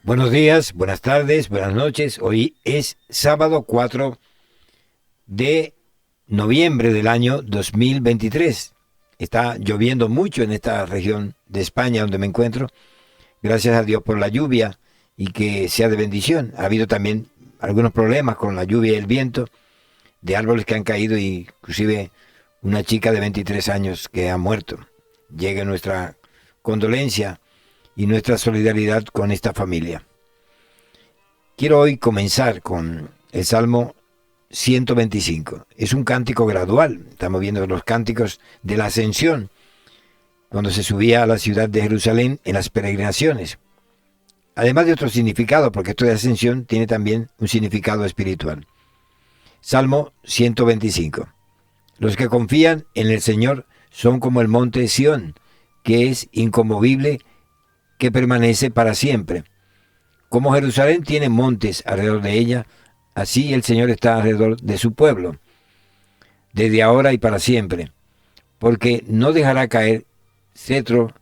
Buenos días, buenas tardes, buenas noches. Hoy es sábado 4 de noviembre del año 2023. Está lloviendo mucho en esta región de España donde me encuentro. Gracias a Dios por la lluvia y que sea de bendición. Ha habido también algunos problemas con la lluvia y el viento de árboles que han caído, y inclusive una chica de 23 años que ha muerto. Llega nuestra condolencia y nuestra solidaridad con esta familia. Quiero hoy comenzar con el Salmo 125. Es un cántico gradual. Estamos viendo los cánticos de la ascensión, cuando se subía a la ciudad de Jerusalén en las peregrinaciones. Además de otro significado, porque esto de ascensión tiene también un significado espiritual. Salmo 125. Los que confían en el Señor son como el monte Sión, que es inconmovible, que permanece para siempre. Como Jerusalén tiene montes alrededor de ella, así el Señor está alrededor de su pueblo, desde ahora y para siempre, porque no dejará caer cetro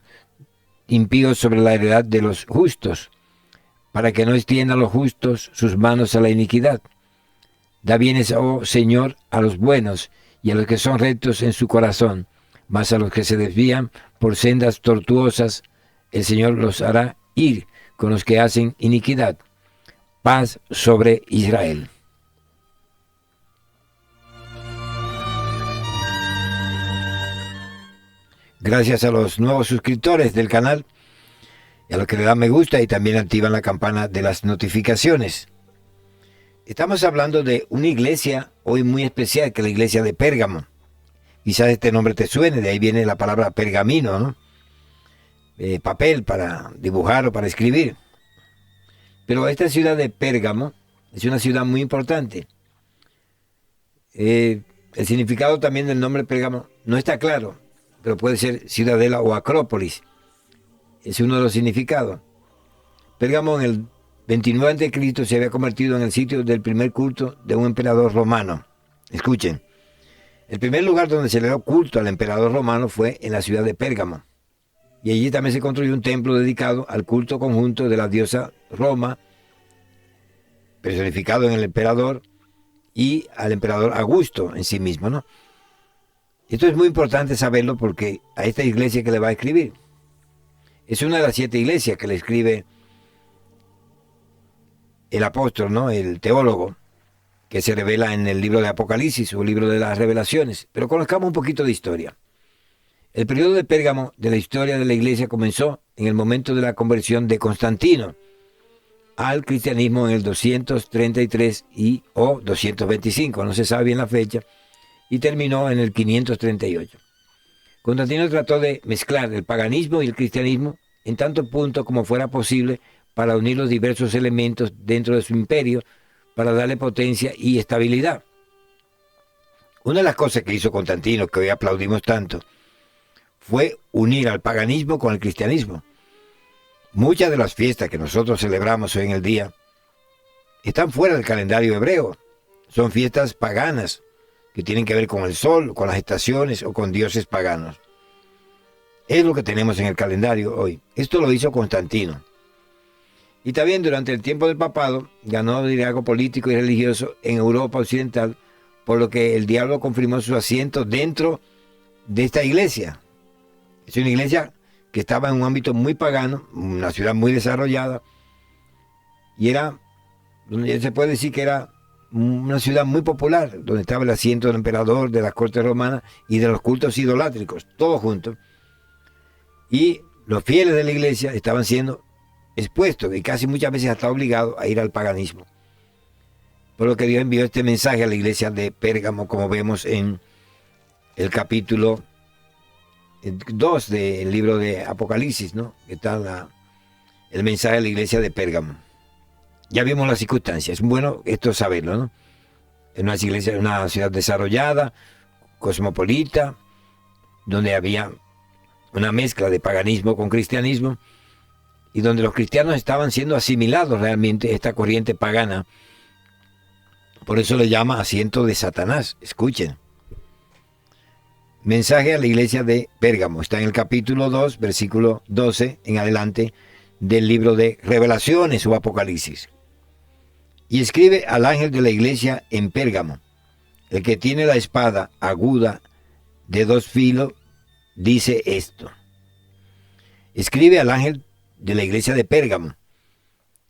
impío sobre la heredad de los justos, para que no extiendan los justos sus manos a la iniquidad. Da bienes, oh Señor, a los buenos y a los que son rectos en su corazón, mas a los que se desvían por sendas tortuosas, el Señor los hará ir con los que hacen iniquidad. Paz sobre Israel. Gracias a los nuevos suscriptores del canal y a los que le dan me gusta y también activan la campana de las notificaciones. Estamos hablando de una iglesia hoy muy especial, que es la iglesia de Pérgamo. Quizás este nombre te suene, de ahí viene la palabra pergamino, ¿no? Papel para dibujar o para escribir. Pero esta ciudad de Pérgamo es una ciudad muy importante. El significado también del nombre Pérgamo no está claro, pero puede ser ciudadela o acrópolis. Es uno de los significados. Pérgamo en el 29 a.C. se había convertido en el sitio del primer culto de un emperador romano. Escuchen, el primer lugar donde se le dio culto al emperador romano fue en la ciudad de Pérgamo. Y allí también se construyó un templo dedicado al culto conjunto de la diosa Roma, personificado en el emperador, y al emperador Augusto en sí mismo, ¿no? Esto es muy importante saberlo, porque a esta iglesia que le va a escribir es una de las 7 iglesias que le escribe el apóstol, ¿no? El teólogo, que se revela en el libro de Apocalipsis o el libro de las revelaciones. Pero conozcamos un poquito de historia. El periodo de Pérgamo de la historia de la iglesia comenzó en el momento de la conversión de Constantino al cristianismo en el 233 o 225, no se sabe bien la fecha, y terminó en el 538. Constantino trató de mezclar el paganismo y el cristianismo en tanto punto como fuera posible para unir los diversos elementos dentro de su imperio para darle potencia y estabilidad. Una de las cosas que hizo Constantino, que hoy aplaudimos tanto, fue unir al paganismo con el cristianismo. Muchas de las fiestas que nosotros celebramos hoy en el día están fuera del calendario hebreo. Son fiestas paganas que tienen que ver con el sol, con las estaciones o con dioses paganos. Es lo que tenemos en el calendario hoy. Esto lo hizo Constantino. Y también durante el tiempo del papado ganó liderazgo político y religioso en Europa occidental, por lo que el diablo confirmó su asiento dentro de esta iglesia. Es una iglesia que estaba en un ámbito muy pagano, una ciudad muy desarrollada, y era, donde se puede decir que era una ciudad muy popular, donde estaba el asiento del emperador, de las cortes romanas y de los cultos idolátricos, todos juntos. Y los fieles de la iglesia estaban siendo expuestos y casi muchas veces hasta obligados a ir al paganismo. Por lo que Dios envió este mensaje a la iglesia de Pérgamo, como vemos en el capítulo 2 del libro de Apocalipsis, ¿no? Que está el mensaje a la iglesia de Pérgamo. Ya vimos las circunstancias. Es bueno esto saberlo, ¿no? Es una iglesia, una ciudad desarrollada, cosmopolita, donde había una mezcla de paganismo con cristianismo, y donde los cristianos estaban siendo asimilados realmente a esta corriente pagana. Por eso le llama asiento de Satanás. Escuchen. Mensaje a la iglesia de Pérgamo. Está en el capítulo 2, versículo 12 en adelante del libro de Revelaciones o Apocalipsis. Y escribe al ángel de la iglesia en Pérgamo: el que tiene la espada aguda de 2 filos dice esto. Escribe al ángel de la iglesia de Pérgamo.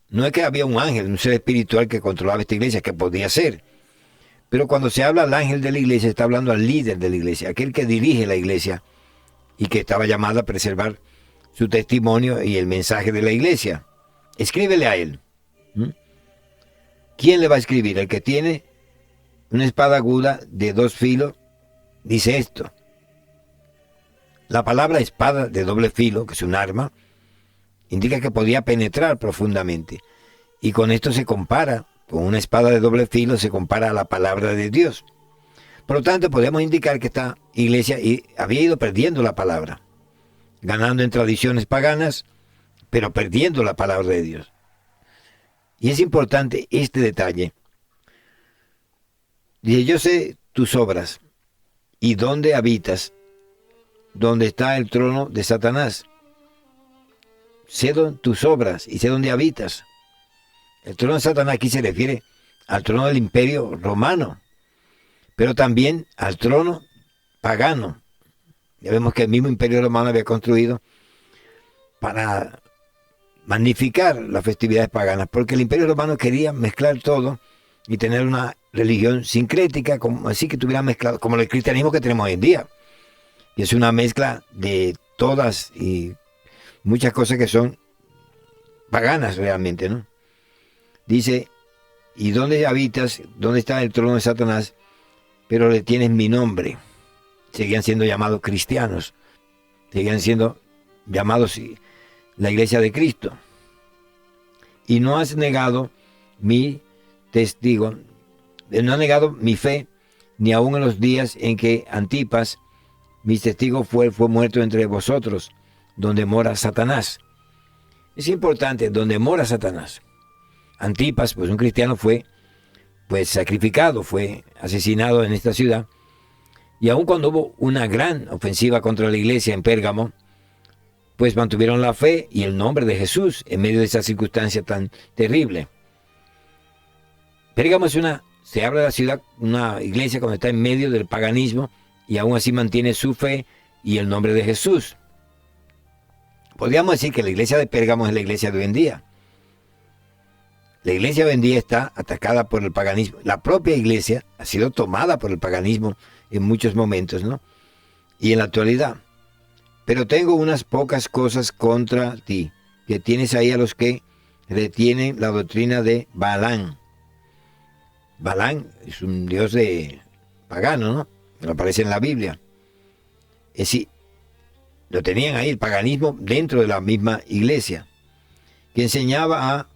No es que había un ángel, un ser espiritual que controlaba esta iglesia, que podía ser. Pero cuando se habla al ángel de la iglesia, está hablando al líder de la iglesia, aquel que dirige la iglesia y que estaba llamado a preservar su testimonio y el mensaje de la iglesia. Escríbele a él. ¿Quién le va a escribir? El que tiene una espada aguda de 2 filos dice esto. La palabra espada de doble filo, que es un arma, indica que podía penetrar profundamente. Y con esto se compara, con una espada de doble filo, se compara a la palabra de Dios. Por lo tanto, podemos indicar que esta iglesia había ido perdiendo la palabra, ganando en tradiciones paganas, pero perdiendo la palabra de Dios. Y es importante este detalle. Dice: yo sé tus obras y dónde habitas, donde está el trono de Satanás. Sé tus obras y sé dónde habitas. El trono de Satanás aquí se refiere al trono del imperio romano, pero también al trono pagano. Ya vemos que el mismo imperio romano había construido para magnificar las festividades paganas, porque el imperio romano quería mezclar todo y tener una religión sincrética, como así que tuviera mezclado, como el cristianismo que tenemos hoy en día. Y es una mezcla de todas y muchas cosas que son paganas realmente, ¿no? Dice: ¿y dónde habitas? ¿Dónde está el trono de Satanás? Pero le tienes mi nombre. Seguían siendo llamados cristianos. Seguían siendo llamados la iglesia de Cristo. Y no has negado mi testigo, no has negado mi fe, ni aun en los días en que Antipas, mi testigo, fue muerto entre vosotros, donde mora Satanás. Es importante, donde mora Satanás. Antipas, pues un cristiano, fue sacrificado, fue asesinado en esta ciudad. Y aun cuando hubo una gran ofensiva contra la iglesia en Pérgamo, pues mantuvieron la fe y el nombre de Jesús en medio de esa circunstancia tan terrible. Pérgamo se habla de la ciudad, una iglesia cuando está en medio del paganismo y aún así mantiene su fe y el nombre de Jesús. Podríamos decir que la iglesia de Pérgamo es la iglesia de hoy en día. La iglesia de hoy en día está atacada por el paganismo. La propia iglesia ha sido tomada por el paganismo en muchos momentos, ¿no? Y en la actualidad. Pero tengo unas pocas cosas contra ti, que tienes ahí a los que retienen la doctrina de Balaam. Balaam es un dios pagano, ¿no? Que aparece en la Biblia. Es decir, lo tenían ahí, el paganismo, dentro de la misma iglesia, que enseñaba a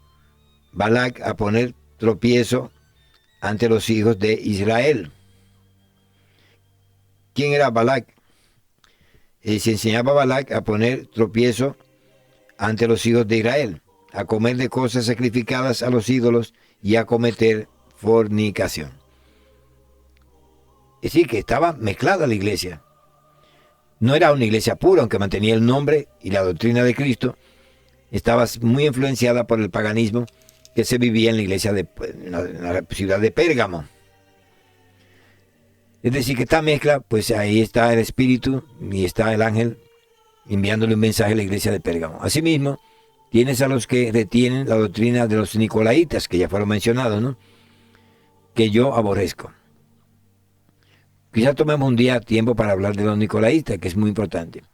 Balac a poner tropiezo ante los hijos de Israel. ¿Quién era Balac? Se enseñaba a Balac a poner tropiezo ante los hijos de Israel, a comer de cosas sacrificadas a los ídolos y a cometer fornicación. Es decir, que estaba mezclada la iglesia. No era una iglesia pura, aunque mantenía el nombre y la doctrina de Cristo. Estaba muy influenciada por el paganismo que se vivía en la iglesia en la ciudad de Pérgamo. Es decir, que esta mezcla, pues ahí está el espíritu y está el ángel enviándole un mensaje a la iglesia de Pérgamo. Asimismo, tienes a los que retienen la doctrina de los nicolaitas, que ya fueron mencionados, ¿no? Que yo aborrezco. Quizá tomemos un día tiempo para hablar de los nicolaitas, que es muy importante.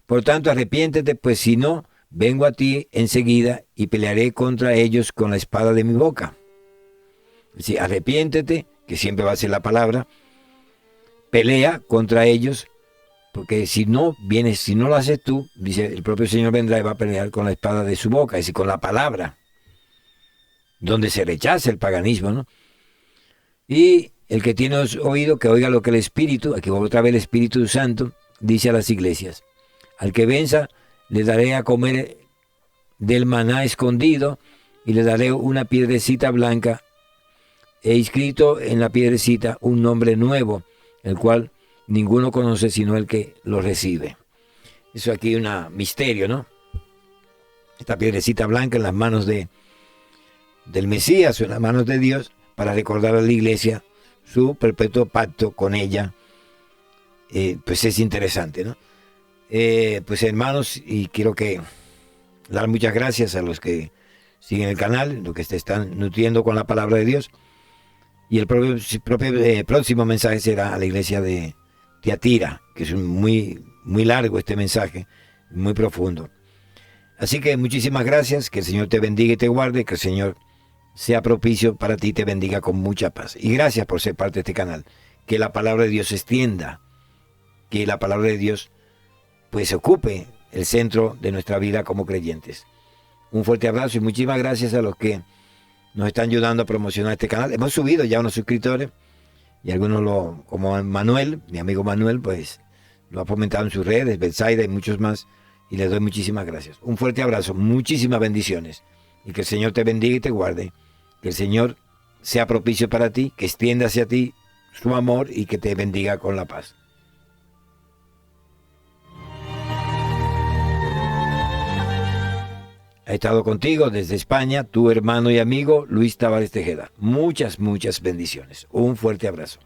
Por tanto, arrepiéntete, pues si no, vengo a ti enseguida y pelearé contra ellos con la espada de mi boca. Es decir, arrepiéntete, que siempre va a ser la palabra, pelea contra ellos, porque si no lo haces tú, dice, el propio Señor vendrá y va a pelear con la espada de su boca, es decir, con la palabra, donde se rechaza el paganismo, ¿no? Y el que tiene oído, que oiga lo que el Espíritu, aquí otra vez el Espíritu Santo, dice a las iglesias. Al que venza, le daré a comer del maná escondido y le daré una piedrecita blanca. He escrito en la piedrecita un nombre nuevo, el cual ninguno conoce sino el que lo recibe. Eso aquí es un misterio, ¿no? esta piedrecita blanca en las manos del Mesías o en las manos de Dios, para recordar a la iglesia su perpetuo pacto con ella. Pues es interesante, ¿no? Pues hermanos, y quiero dar muchas gracias a los que siguen el canal, los que se están nutriendo con la palabra de Dios. Y el próximo mensaje será a la iglesia de Tiatira, que es muy, muy largo este mensaje, muy profundo. Así que muchísimas gracias, que el Señor te bendiga y te guarde, que el Señor sea propicio para ti y te bendiga con mucha paz. Y gracias por ser parte de este canal. Que la palabra de Dios se extienda, que la palabra de Dios pues ocupe el centro de nuestra vida como creyentes. Un fuerte abrazo y muchísimas gracias a los que nos están ayudando a promocionar este canal. Hemos subido ya unos suscriptores y algunos, como Manuel, mi amigo Manuel, pues lo ha fomentado en sus redes, Betsaida y muchos más, y les doy muchísimas gracias. Un fuerte abrazo, muchísimas bendiciones, y que el Señor te bendiga y te guarde, que el Señor sea propicio para ti, que extienda hacia ti su amor y que te bendiga con la paz. Ha estado contigo desde España tu hermano y amigo Luis Tavares Tejeda. Muchas, muchas bendiciones. Un fuerte abrazo.